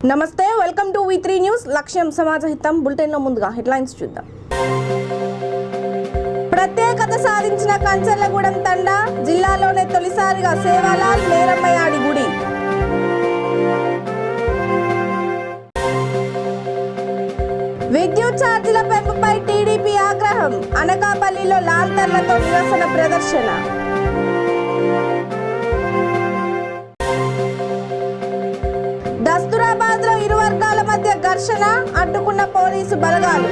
నమస్తే, welcome to V3 news. లక్ష్యం సమాజహితం. బులెటిన్లో ముందుగా హెడ్లైన్స్ చూద్దాం. ప్రత్యేకత సాధించిన కంచర్లగూడెం తండా, జిల్లాలోనే తొలిసారిగా సేవాలాల్ మేరమ్మయాడి గుడి. విద్యుత్ ఛార్జీల పెంపుపై టీడీపీ ఆగ్రహం, అనకాపల్లిలో లాంతర్లతో నిరసన ప్రదర్శన. దస్తూరాబాద్ లో ఇరు వర్గాల మధ్య ఘర్షణ, అడ్డుకున్న పోలీసు బలగాలు.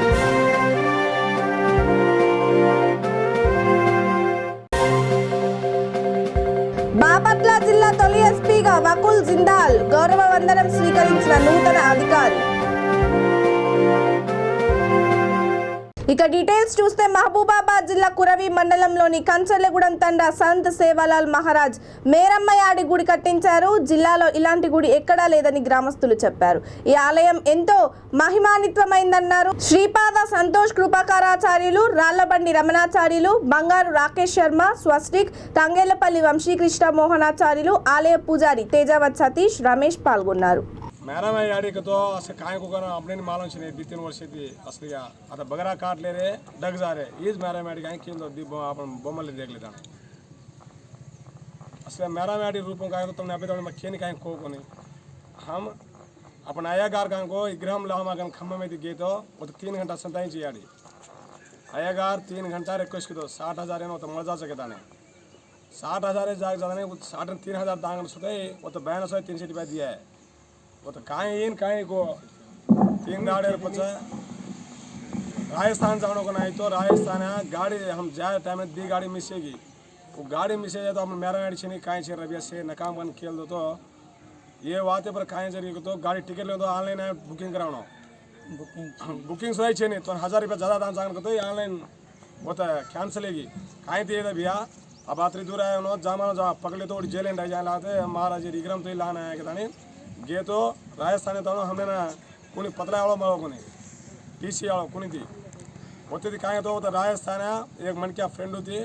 బాపట్ల జిల్లా తొలి ఎస్పీగా వకుల్ జిందాల్ గౌరవ వందనం స్వీకరించిన నూతన అధికారి. ఇక డీటెయిల్స్ చూస్తే మహబూబాబాద్ జిల్లా కురవి మండలంలోని కంచర్లగూడెం తండా సంత్ సేవాలాల్ మహారాజ్ మేరమ్మయాడి గుడి కట్టించారు. జిల్లాలో ఇలాంటి గుడి ఎక్కడా లేదని గ్రామస్తులు చెప్పారు. ఈ ఆలయం ఎంతో మహిమాన్వితమైందన్నారు. శ్రీపాద సంతోష్ కృపాకారాచార్యులు, రాళ్లబండి రమణాచార్యులు, బంగారు రాకేష్ శర్మ, స్వస్టిక్, తంగేళ్లపల్లి వంశీకృష్ణ మోహనాచార్యులు, ఆలయ పూజారి తేజావత్ సతీష్, రమేష్ పాల్గొన్నారు. मैरामायाड़ी को तो असल काय को करना अपने मालूम से 2-3 वर्ष थी असली का आता बगरा काट ले रहे डग जा रहे इस मैरामायाड़ी का क्यों तो अपन बोमल देख लेता असल मैरामायाड़ी रूपों का तो तुमने अभी तो मक्खी का को नहीं हम अपन अय्यगार का को विग्रह लामा खम्भ में गए तो वो तो 3 घंटा संताई चाहिए अय्यगार 3 घंटा रिक्वेस्ट की तो 60,000 तो मजा सकता नहीं 60,000 जाग जाता नहीं 3,000 दांग सोते वो तो 300 रुपये दिया है वो तो काई को 3 गाड़ी पचा राजस्थान जाने को नहीं तो राजस्थान है गाड़ी हम जाए टाइम में 2 गाड़ी मिसेगी वो गाड़ी मिसे तो हम मैरामायाड़ी छीनी काई चल रबिया से नकाम बन खेल दो तो ये वाते पर काई जरिए तो गाड़ी टिकट ले तो ऑनलाइन बुकिंग कराना बुकिंग सोई छीनी तो 1,000 रुपये ज़्यादा दाम जान को तो ऑनलाइन वो तो कैंसिल होगी काई दिए था भैया अब आतरी दूर आए उन्होंने जामा जा पकड़े तो जेल एंड जाए लाते महाराज विक्रम तो लाना है कि गे तो राजस्थान तो हमें ना कुनी पत्र आवड़ो मरो कुनी टीसी आवड़ो कुनी थी होती थी कहाँ तो राजस्थान एक मन क्या फ्रेंड थी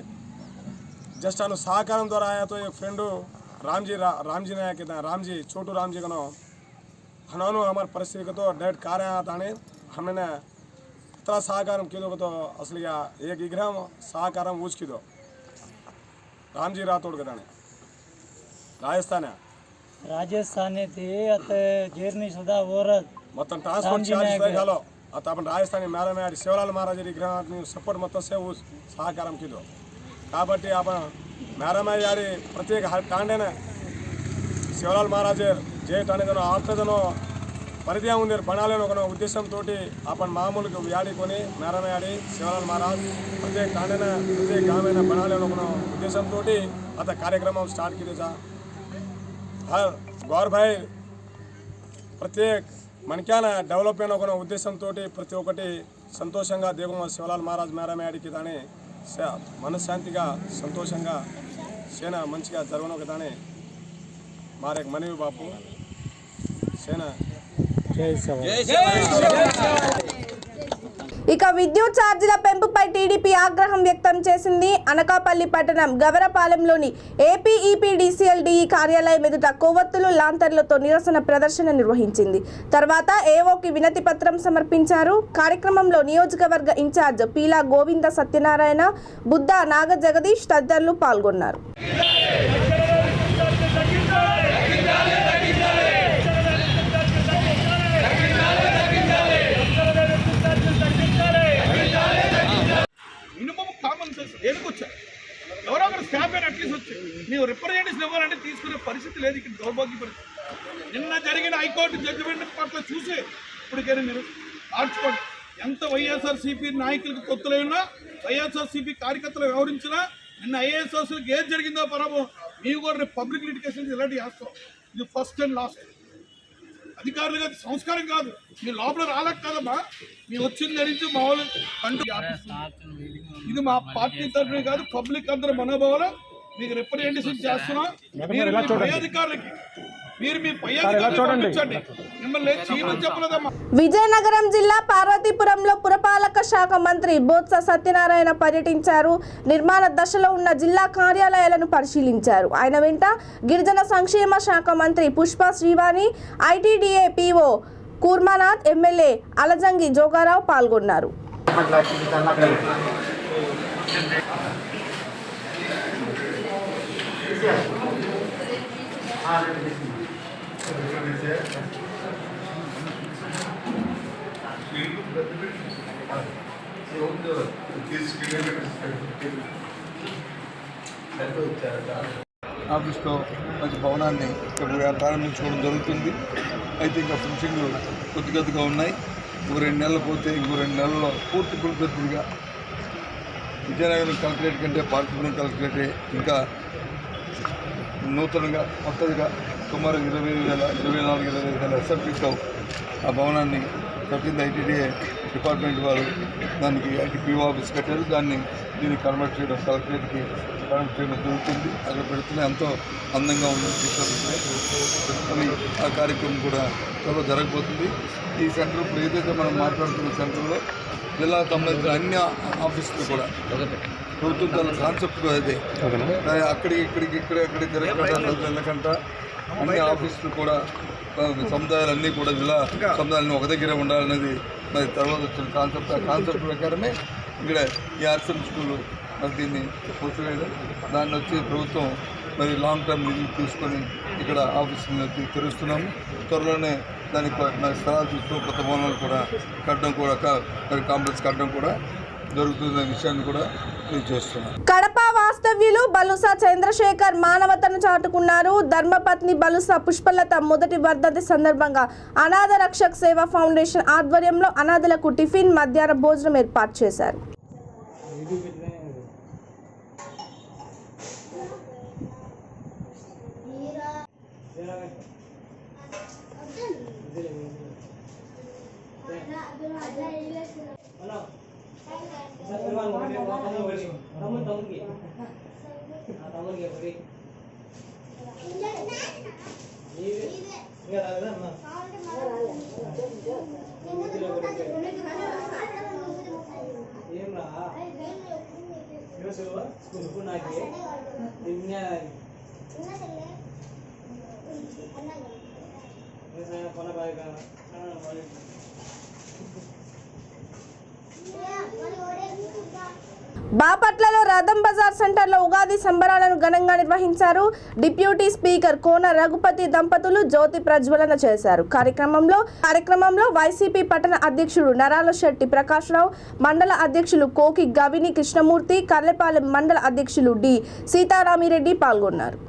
जस्ट अनु सहकार द्वारा आया तो एक फ्रेंड रामजी ने कहते हैं रामजी छोटू रामजी कनो हनोनु हमारे परिस्थिति को तो डायरेक्ट कार्य आता है हमें ना इतना सहकार की तो असली एक विग्रह सहकार ऊँच की दो रामजी राठौड़ कहता राजस्थान थी आता जेरनी सदा औरत మొత్తం ట్రాన్స్పోర్ట్ చార్జెస్ గాలో आता अपन राजस्थान मैरामायाड़ी सेवालाल महाराज विग्रह सपोर्ट మొత్తం से సహకారం కిదో కాబట్టి अपन मैरामायाड़ी प्रत्येक ठांडेने सेवालाल महाराज जे ठाणे आप्तदनो परिधि ఉంది बनालेनो ఒక ఉద్దేశంతో अपन మామూలుగా యాడికొని मैरामायाड़ी सेवालाल महाराज प्रत्येक ठांडेने प्रत्येक गावेने बनालेनो ఒక ఉద్దేశంతో आता कार्यक्रम स्टार्ट किए जा हर गौर भाई प्रत्येक मन क्या डेवलपमेंट ఒక ఉద్దేశంతో ప్రతి ఒక్కటి సంతోషంగా దేవమ శివలాల్ మహారాజ్ మేరామాయాడికి తానే మనశ్శాంతిగా సంతోషంగా సేన మంచిగా జరగను కదానే మారే మనవి బాపు సేన జై శివ. ఇక విద్యుత్ ఛార్జీల పెంపుపై టీడీపీ ఆగ్రహం వ్యక్తం చేసింది. అనకాపల్లి పట్టణం గవరపాలెంలోని ఏపీఈపీడీసీఎల్డీఈ కార్యాలయం ఎదుట కొవ్వొత్తులు లాంతర్లతో నిరసన ప్రదర్శన నిర్వహించింది. తర్వాత ఏఓకి వినతి పత్రం సమర్పించారు. కార్యక్రమంలో నియోజకవర్గ ఇన్ఛార్జ్ పీలా గోవింద సత్యనారాయణ, బుద్ధ నాగ జగదీష్ తదితరులు పాల్గొన్నారు. ఎవరో ఒకరు స్టాఫ్ అయినా అట్లీస్ట్ వచ్చి ನೀವು రిప్రజెంటేషన్ ఇవ్వాలంటే తీసుకునే పరిస్థితి లేదు. ఇక్కడ దౌర్భాగ్య పరిస్థితి. నిన్న జరిగిన హైకోర్టు జడ్జిమెంట్ పట్ల చూసి ఇప్పటికైనా మీరు మార్చుకోండి. ఎంత వైఎస్ఆర్సీపీ నాయకులకు కొత్తలు ఉన్నా వైఎస్ఆర్సీపీ కార్యకర్తలు వ్యవహరించినా నిన్న ఐఏఎస్ఆర్సీకి ఏది జరిగిందో పరము మీరు కూడా రేపు పబ్లిక్ లిటిగేషన్ ఇలాంటి చేస్తాం. ఇది ఫస్ట్ అండ్ లాస్ట్. అధికారులుగా సంస్కారం కాదు. మీ లోపల రాలేక కాదమ్మా, మీ వచ్చింది ధరించి మా వాళ్ళు అంటూ ఇది మా పార్టీ తరఫున కాదు, పబ్లిక్ అందరూ మనోభావాలు మీకు రిప్రజెంటేషన్ చేస్తున్నాం. మీరు పై అధికారులకి మీరు మీ పై అధికారులను పంపించండి. మిమ్మల్ని చేయమని చెప్పలేదమ్మా. విజయనగరం జిల్లా పార్వతీపురంలో పురపాలక శాఖ మంత్రి బొత్స సత్యనారాయణ పర్యటించారు. నిర్మాణ దశలో ఉన్న జిల్లా కార్యాలయాలను పరిశీలించారు. ఆయన వెంట గిరిజన సంక్షేమ శాఖ మంత్రి Pushpa Srivani, ITDA PO Kurmanath, MLA Alajangi Joga Rao పాల్గొన్నారు. ఆఫీస్లో మంచి భవనాన్ని ఇక్కడ ప్రారంభించుకోవడం జరుగుతుంది. అయితే ఇంకా ఫినిషింగ్లు కొద్దిగా ఉన్నాయి. ఇంకో 2 నెలలు పోతే ఇంకో 2 నెలల్లో పూర్తి పూర్తిగా విజయనగరం కలెక్టరేట్ కంటే పార్వతీపురం కలెక్టరేటే ఇంకా నూతనంగా కొత్తగా సుమారు 24,000 ఎస్ఎఫ్టీతో ఆ భవనాన్ని కట్టింది. ఐటీడీఏ డిపార్ట్మెంట్ వారు దానికి ఐటీపీఓ ఆఫీస్ కట్టారు. దీన్ని కన్వర్ట్ చేయడం కలెక్టరేట్కి కన్వర్ట్ చేయడం జరుగుతుంది. అక్కడ పెడుతున్న ఎంతో అందంగా ఉంది. ఆ కార్యక్రమం కూడా త్వరలో జరగబోతుంది. ఈ సెంటర్ ఇప్పుడు ఏదైతే మనం మాట్లాడుతున్న సెంటర్లో జిల్లాకు సంబంధించిన అన్ని ఆఫీసులు కూడా ప్రభుత్వం చాలా కాన్సెప్ట్ అదే అక్కడికి వెళ్ళకుండా అన్ని ఆఫీసులు కూడా సముదాయాలన్నీ కూడా జిల్లా సముదాయాలన్నీ ఒక దగ్గర ఉండాలనేది మరి తర్వాత వచ్చిన కాన్సెప్ట్. ఆ కాన్సెప్ట్ ప్రకారమే ఇక్కడ ఈ ఆర్సన్ స్కూలు మరి దీన్ని పూర్తివేయడం, దాన్ని వచ్చి ప్రభుత్వం మరి లాంగ్ టర్మ్ నిధులు తీసుకొని ఇక్కడ ఆఫీసులను తెరుస్తున్నాము. త్వరలోనే దానికి మరి స్థలాలు చూస్తూ కొత్త భవనాలు కూడా కట్టడం కూడా మరి కాంప్లెక్స్ కట్టడం కూడా జరుగుతున్న విషయాన్ని కూడా నేను చేస్తున్నాను. కడప వాస్తవ్యులు బలుసా చంద్రశేఖర్ మానవతను చాటుకున్నారు. ధర్మపత్ని బలుసా పుష్పలత మొదటి వర్ధంతి సందర్భంగా అనాథ రక్షక్ సేవా ఫౌండేషన్ ఆధ్వర్యంలో అనాథలకు టిఫిన్, మధ్యాహ్న భోజనం ఏర్పాటు చేశారు. బాపట్లలో రథం బజార్ సెంటర్లో ఉగాది సంబరాలను ఘనంగా నిర్వహించారు. డిప్యూటీ స్పీకర్ కోన రఘుపతి దంపతులు జ్యోతి ప్రజ్వలన చేశారు. కార్యక్రమంలో వైసీపీ పట్టణ అధ్యక్షుడు నరాల శెట్టి ప్రకాశ్రావు, మండల అధ్యక్షులు కోకి గవిని కృష్ణమూర్తి, కర్లెపాలెం మండల అధ్యక్షులు డి సీతారామిరెడ్డి పాల్గొన్నారు.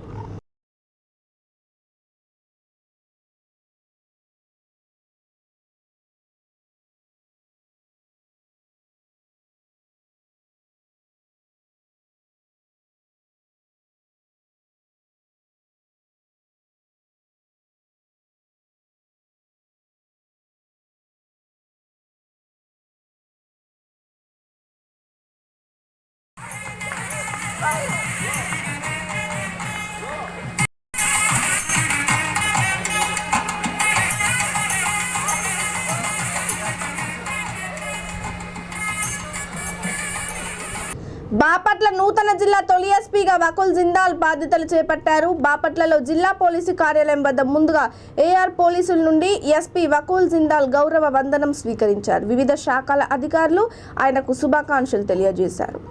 బాపట్ల నూతన జిల్లా తొలి ఎస్పీగా వకుల్ జిందాల్ బాధ్యతలు చేపట్టారు. బాపట్లలో జిల్లా పోలీసు కార్యాలయం వద్ద ముందుగా ఏఆర్ పోలీసుల నుండి ఎస్పీ వకుల్ జిందాల్ గౌరవ వందనం స్వీకరించారు. వివిధ శాఖల అధికారులు ఆయనకు శుభాకాంక్షలు తెలియజేశారు.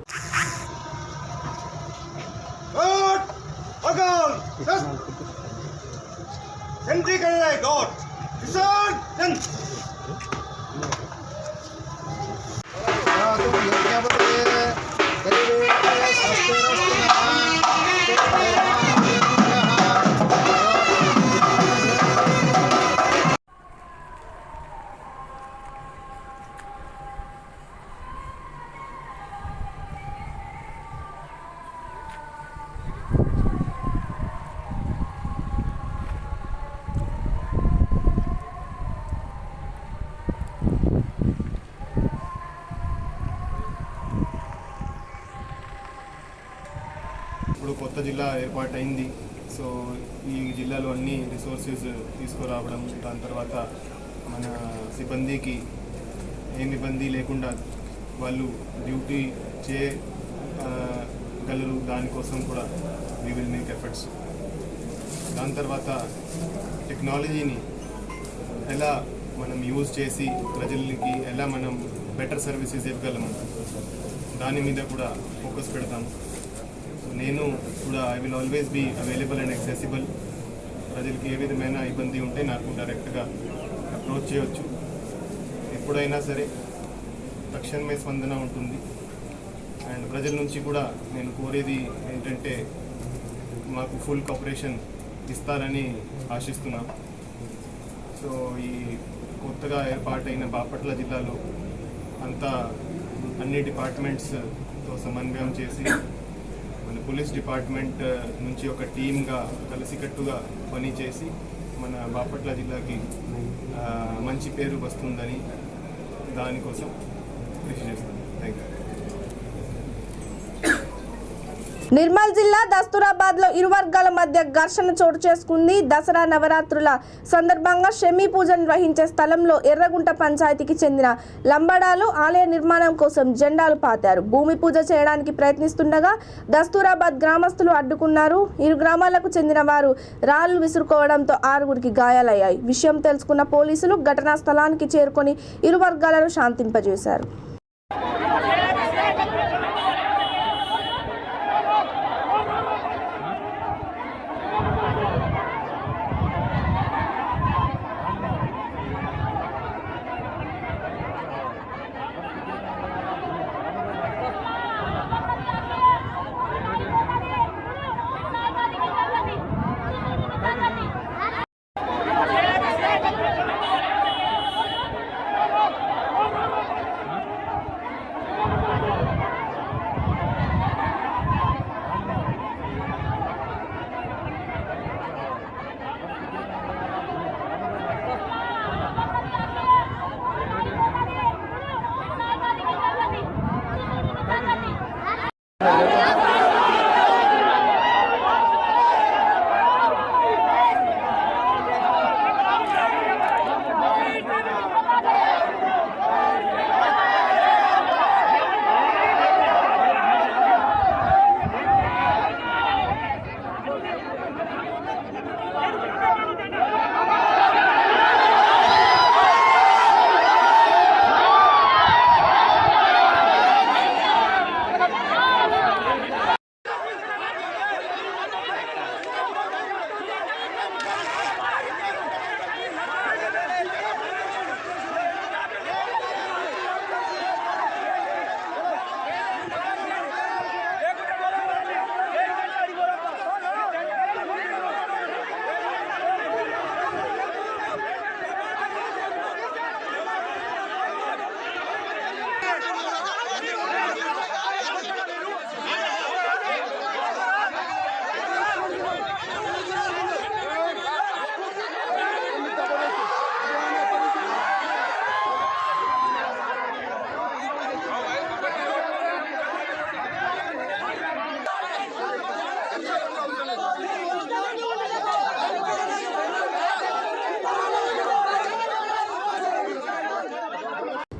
ఇప్పుడు కొత్త జిల్లా ఏర్పాటైంది. సో ఈ జిల్లాలో అన్ని రిసోర్సెస్ తీసుకురావడం, దాని తర్వాత మన సిబ్బందికి ఏ ఇబ్బంది లేకుండా వాళ్ళు డ్యూటీ చేయగలరు, దానికోసం కూడా వీ విల్ మేక్ ఎఫర్ట్స్. దాని తర్వాత టెక్నాలజీని ఎలా మనం యూజ్ చేసి ప్రజలకి ఎలా మనం బెటర్ సర్వీసెస్ ఇవ్వగలము, దాని మీద కూడా ఫోకస్ పెడతాం. నేను కూడా I will always be available and accessible. ప్రజలకి ఏ విధమైన ఇబ్బంది ఉంటే నాకు డైరెక్ట్గా అప్రోచ్ చేయవచ్చు. ఎప్పుడైనా సరే తక్షణమే స్పందన ఉంటుంది. అండ్ ప్రజల నుంచి కూడా నేను కోరేది ఏంటంటే మాకు ఫుల్ కోఆపరేషన్ ఇస్తారని ఆశిస్తున్నాం. సో ఈ కొత్తగా ఏర్పాటైన బాపట్ల జిల్లాలో అంతా అన్ని డిపార్ట్మెంట్స్తో సమన్వయం చేసి మన పోలీస్ డిపార్ట్మెంట్ నుంచి ఒక టీమ్గా కలిసికట్టుగా పనిచేసి మన బాపట్ల జిల్లాకి మంచి పేరు వస్తుందని దానికోసం కృషి చేస్తాం. Thank you. నిర్మల్ జిల్లా దస్తూరాబాద్ లో ఇరు వర్గాల మధ్య ఘర్షణ చోటు చేసుకుంది. దసరా నవరాత్రుల సందర్భంగా షమీ పూజ నిర్వహించే స్థలంలో ఎర్రగుంట పంచాయతీకి చెందిన లంబడాలు ఆలయ నిర్మాణం కోసం జెండాలు పాతారు. భూమి పూజ చేయడానికి ప్రయత్నిస్తుండగా దస్తూరాబాద్ గ్రామస్తులు అడ్డుకున్నారు. ఇరు గ్రామాలకు చెందిన వారు రాళ్లు విసురుకోవడంతో 6గురికి గాయాలయ్యాయి. విషయం తెలుసుకున్న పోలీసులు ఘటనా స్థలానికి చేరుకొని ఇరు వర్గాలను శాంతింపజేశారు.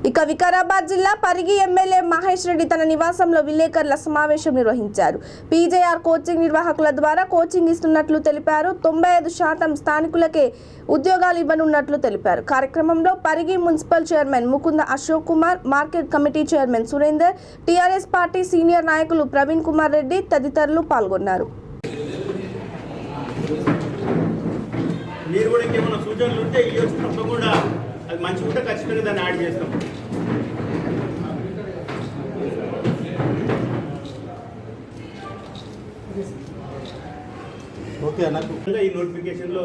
ఇక వికారాబాద్ జిల్లా పరిగి ఎమ్మెల్యే మహేష్ రెడ్డి తన నివాసంలో విలేకరుల సమావేశం నిర్వహించారు. పీజేఆర్ కోచింగ్ నిర్వాహకుల ద్వారా కోచింగ్ ఇస్తున్నట్లు తెలిపారు. 95% స్థానికులకే ఉద్యోగాలు ఇవ్వనున్నట్లు తెలిపారు. కార్యక్రమంలో Parigi municipal chairman Mukunda Ashok Kumar, market committee chairman Surender, TRS party senior నాయకులు ప్రవీణ్ కుమార్ రెడ్డి తదితరులు పాల్గొన్నారు. మీరు కూడా ఇంకేమైనా సూచనలు ఉంటే ఇవ్వచ్చు, తప్పకుండా అది మంచిగా ఉంటే ఖచ్చితంగా దాన్ని యాడ్ చేస్తాం. ఓకే అన్న, ఈ నోటిఫికేషన్లో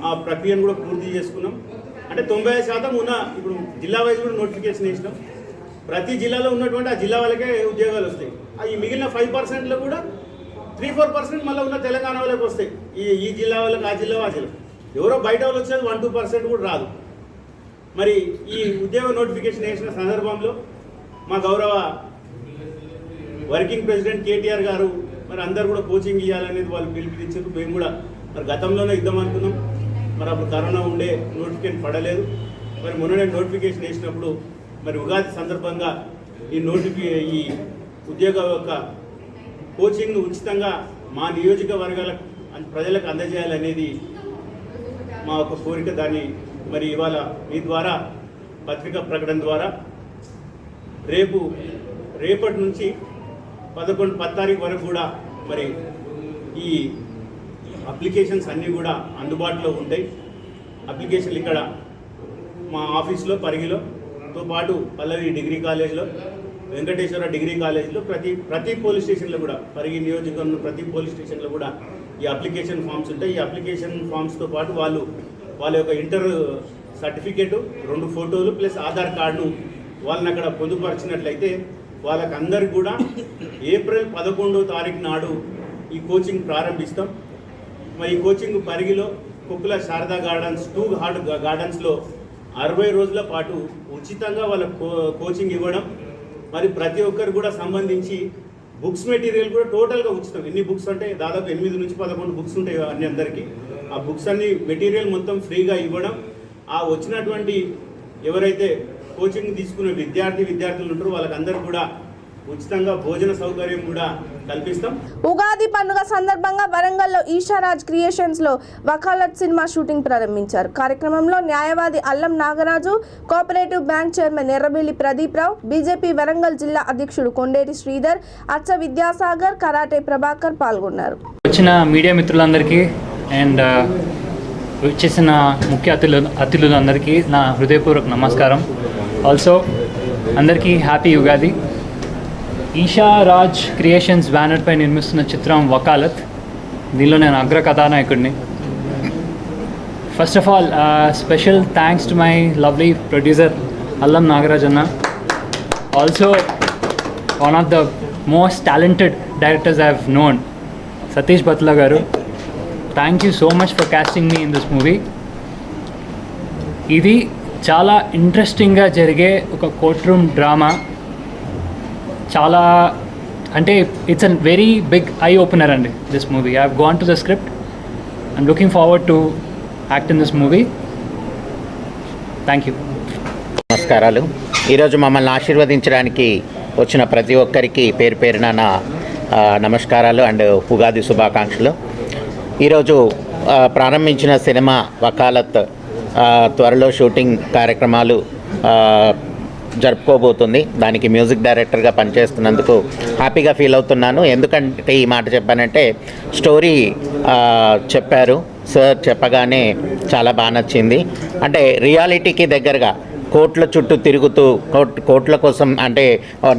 ఆ ప్రక్రియను కూడా పూర్తి చేసుకున్నాం. అంటే 95% ఉన్న ఇప్పుడు జిల్లా వైజ్ కూడా నోటిఫికేషన్ వేసినాం. ప్రతి జిల్లాలో ఉన్నటువంటి ఆ జిల్లా వాళ్ళకే ఉద్యోగాలు వస్తాయి. ఈ మిగిలిన 5%లో కూడా 3-4% మళ్ళీ ఉన్న తెలంగాణ వాళ్ళకి వస్తాయి. ఈ జిల్లా వాళ్ళకి ఆ జిల్లా ఎవరో బయట వాళ్ళు వచ్చేది 1-2% కూడా రాదు. మరి ఈ ఉద్యోగ నోటిఫికేషన్ వేసిన సందర్భంలో మా గౌరవ వర్కింగ్ ప్రెసిడెంట్ కేటీఆర్ గారు మరి అందరు కూడా కోచింగ్ ఇవ్వాలనేది వాళ్ళు పిలుపునిచ్చారు. మేము కూడా మరి గతంలోనే ఇద్దాం అనుకున్నాం, మరి అప్పుడు కరోనా ఉండే నోటిఫికేషన్ పడలేదు. మరి మొన్ననే నోటిఫికేషన్ వేసినప్పుడు మరి ఉగాది సందర్భంగా ఈ ఉద్యోగ యొక్క కోచింగ్ను ఉచితంగా మా నియోజకవర్గాల ప్రజలకు అందజేయాలనేది మా ఒక కోరిక. దాన్ని మరి ఇవాళ మీ ద్వారా పత్రికా ప్రకటన ద్వారా రేపటి నుంచి 10 తారీఖు వరకు కూడా మరి ఈ అప్లికేషన్స్ అన్నీ కూడా అందుబాటులో ఉంటాయి. అప్లికేషన్లు ఇక్కడ మా ఆఫీస్లో పరిగిలోతో పాటు పల్లవి డిగ్రీ కాలేజ్లో, వెంకటేశ్వర డిగ్రీ కాలేజ్లో ప్రతి పోలీస్ స్టేషన్లో కూడా, పరిగి నియోజకవర్గంలో ప్రతి పోలీస్ స్టేషన్లో కూడా ఈ అప్లికేషన్ ఫామ్స్ ఉంటాయి. ఈ అప్లికేషన్ ఫామ్స్తో పాటు వాళ్ళ యొక్క ఇంటర్ సర్టిఫికేటు, 2 ఫోటోలు ప్లస్ ఆధార్ కార్డును వాళ్ళని అక్కడ పొందుపరిచినట్లయితే వాళ్ళకందరికి కూడా ఏప్రిల్ 11వ తారీఖు నాడు ఈ కోచింగ్ ప్రారంభిస్తాం. మరి ఈ కోచింగ్ పరిగిలో కుక్కుల శారదా గార్డెన్స్ 2 హార్ట్ గార్డెన్స్లో 60 రోజుల పాటు ఉచితంగా వాళ్ళ కోచింగ్ ఇవ్వడం. మరి ప్రతి ఒక్కరు కూడా సంబంధించి బుక్స్ మెటీరియల్ కూడా టోటల్గా ఉచితం. ఎన్ని బుక్స్ అంటే దాదాపు 8 నుంచి 11 బుక్స్ ఉంటాయి అన్ని అందరికీ. ఆ బుక్స్ అన్ని మెటీరియల్ మొత్తం ఫ్రీగా ఇవ్వడం. ఆ వచ్చినటువంటి ఎవరైతే కోచింగ్ తీసుకునే విద్యార్థులు ఉంటారో వాళ్ళకందరూ కూడా ఉచితంగా భోజన సౌకర్యం కూడా కల్పిస్తాం. ఉగాది పండుగ సందర్భంగా వరంగల్లో ఈషారాజ్ క్రియేషన్స్ లో వకాలత్ సినిమా షూటింగ్ ప్రారంభించారు. కార్యక్రమంలో న్యాయవాది Allam Nagaraju, cooperative bank chairman Errabelli Pradeep Rao, BJP Warangal జిల్లా అధ్యక్షుడు కొండేటి శ్రీధర్, అచ్చ విద్యాసాగర్, కరాటే ప్రభాకర్ పాల్గొన్నారు. వచ్చిన మీడియా మిత్రులందరికీ అండ్ వచ్చేసిన ముఖ్య అతిథులందరికీ నా హృదయపూర్వక నమస్కారం. ఆల్సో అందరికీ happy Ugadi. Esha Raj creations banner పై నిర్మిస్తున్న చిత్రం వకాలత్. దీనిలో నేను అగ్ర కథానాయకుడిని. First of all special thanks to my lovely producer Allam Nagaraj అన్న. Also one of the most talented directors I have known, Satish Batla గారు. Thank you so much for casting me in this movie. ఇది చాలా ఇంట్రెస్టింగ్గా జరిగే ఒక కోర్ట్ రూమ్ డ్రామా. చాలా అంటే it's a very big eye opener అండి this movie. I have gone to the script. I'm looking forward to act in this movie. Thank you. నమస్కారాలు. ఈరోజు మమ్మల్ని ఆశీర్వదించడానికి వచ్చిన ప్రతి ఒక్కరికి పేరు పేరున నా నమస్కారాలు అండ్ ఉగాది శుభాకాంక్షలు. ఈరోజు ప్రారంభించిన సినిమా వకాలత్ త్వరలో షూటింగ్ కార్యక్రమాలు జరుపుకోబోతుంది. దానికి మ్యూజిక్ డైరెక్టర్గా పనిచేస్తున్నందుకు హ్యాపీగా ఫీల్ అవుతున్నాను. ఎందుకంటే ఈ మాట చెప్పానంటే స్టోరీ చెప్పారు సార్, చెప్పగానే చాలా బాగా నచ్చింది. అంటే రియాలిటీకి దగ్గరగా కోర్టుల చుట్టూ తిరుగుతూ కోర్టుల కోసం అంటే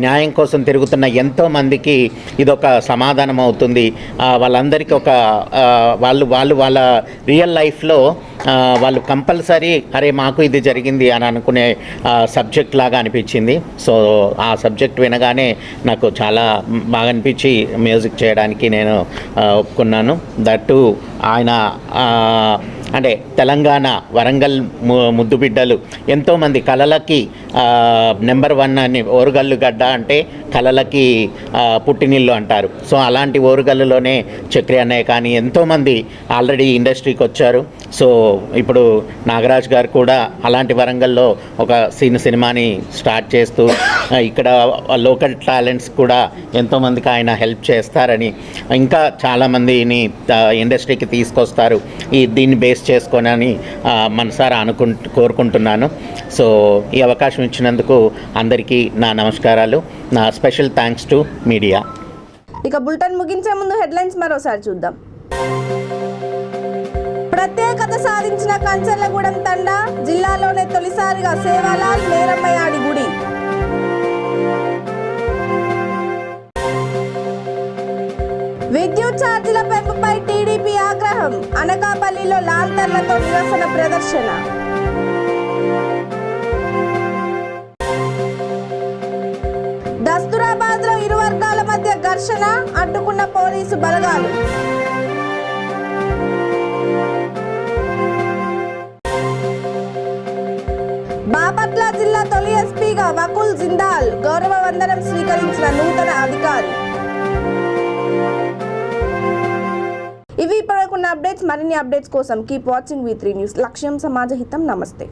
న్యాయం కోసం తిరుగుతున్న ఎంతోమందికి ఇదొక సమాధానం అవుతుంది. వాళ్ళందరికీ ఒక వాళ్ళ రియల్ లైఫ్లో వాళ్ళు కంపల్సరీ అరే మాకు ఇది జరిగింది అని అనుకునే సబ్జెక్ట్ లాగా అనిపించింది. సో ఆ సబ్జెక్ట్ వినగానే నాకు చాలా బాగా అనిపించి మ్యూజిక్ చేయడానికి నేను ఒప్పుకున్నాను. దట్టు ఆయన అంటే తెలంగాణ వరంగల్ ముద్దుబిడ్డలు ఎంతోమంది కళలకి నెంబర్ 1 అని ఓరుగల్లు గడ్డ అంటే కళలకి పుట్టినిల్లు అంటారు. సో అలాంటి ఓరుగల్లులోనే చక్రి అన్నయ్య కానీ ఎంతోమంది ఆల్రెడీ ఇండస్ట్రీకి వచ్చారు. సో ఇప్పుడు నాగరాజ్ గారు కూడా అలాంటి వరంగల్లో ఒక సినిమాని స్టార్ట్ చేస్తూ ఇక్కడ లోకల్ టాలెంట్స్ కూడా ఎంతోమందికి ఆయన హెల్ప్ చేస్తారని, ఇంకా చాలామందిని ఇండస్ట్రీకి తీసుకొస్తారు దీన్ని బేస్ చేసుకోనని మనసారా కోరుకుంటున్నాను. సో ఈ అవకాశం ఇచ్చినందుకు అందరికీ నా నమస్కారాలు. నా స్పెషల్ థ్యాంక్స్ టు మీడియా. ఇక బులెటిన్ ముగించే ముందు హెడ్లైన్స్ మరోసారి చూద్దాం. ప్రత్యేకత సాధించిన కంచర్లగూడెం తండా, జిల్లాలోనే తొలిసారిగా సేవాలాల్ మేరమ్మయాడి గుడి. విద్యుత్ ఛార్జీల పెంపుపై టీడీపీ ఆగ్రహం, అనకాపల్లిలో లాంతర్లతో నిరసన ప్రదర్శన. దస్తూరాబాద్ లో ఇరు వర్గాల మధ్య ఘర్షణ, అడ్డుకున్న పోలీసు బలగాలు. బాపట్ల జిల్లా తొలి ఎస్పీగా వకుల్ జిందాల్, గౌరవ వందనం స్వీకరించిన నూతన అధికారి. ఇవి ఇప్పుడు ఉన్న అప్డేట్స్, మరిన్ని అప్డేట్స్ కోసం కీప్ వాచింగ్ V3 న్యూస్. లక్ష్యం సమాజ హితం. నమస్తే.